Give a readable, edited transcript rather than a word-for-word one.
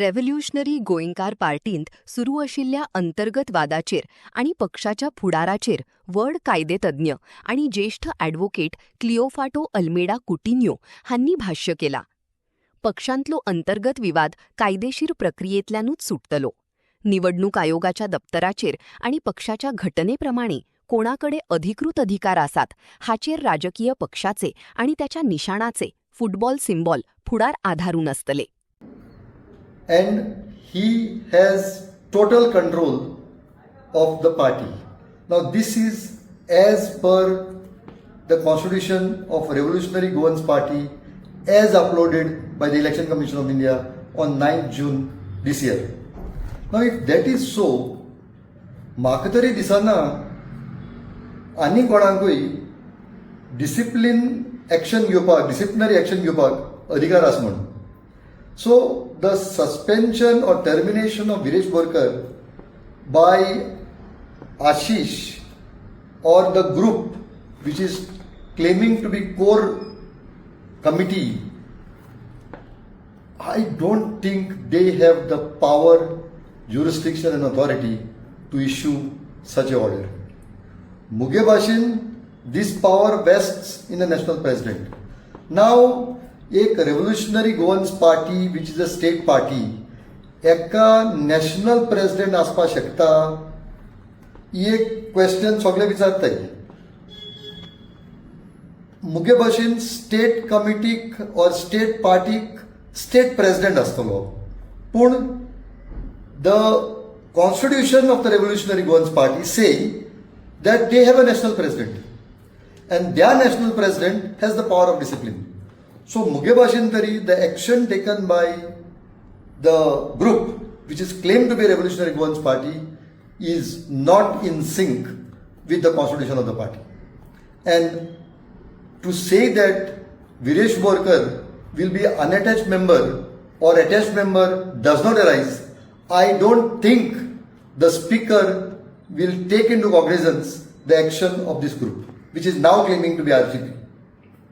Revolutionary गोयंकार पार्टींत सुरू आशिल्ल्या अंतर्गत वादाचेर आनी पक्षाच्या फुडाराचेर व्हड कायदेतज्ञ आनी ज्येष्ठ ॲडव्होकेट क्लिओफाटो अल्मेडा कुटिन्हो हांनी भाष्य केलां. पक्षांतलो अंतर्गत विवाद कायदेशीर प्रक्रियेंतल्यानूच सुट्टलो. निवडणूक आयोगाच्या दप्तराचेर आनी पक्षाच्या घटनेप्रमाणे कोणाकडे अधिकृत अधिकार आसात हाचेर राजकीय पक्षाचे आनी त्याच्या निशाणाचे फुटबॉल सिम्बॉल फुडार आधारून आसतले. And he has total control of the party. Now this is as per the constitution of Revolutionary Goans Party as uploaded by the Election Commission of India on 9th June this year. Now if that is so, म्हाका तरी दिसना आनी कोणाकूय discipline action घेवपाक disciplinary action घेवपाक अधिकार आसा म्हणून. So the suspension or termination of Viresh Borkar by Ashish or the group which is claiming to be core committee, I don't think they have the power, jurisdiction and authority to issue such a order. Muge Bashin, this power vests in the national president. Now एक revolutionary Goans party which is a state party एका national president आसपाक शकता ही एक question सगळे विचारताय. मुगे भाशेन state कमिटीक और state पार्टीक स्टेट प्रेसिडेंट आसतलो, पूण the constitution of the revolutionary Goans party से that they have a national president and their national president has the power of discipline. So मुगे भाशेन तरी the action taken by the group which is claimed to be Revolutionary Goans Party is not in sync with the constitution of the party. And to say that Viresh Borkar will be unattached member or attached member does not arise. I don't think the speaker will take into cognizance the action of this group which is now claiming to be RGP.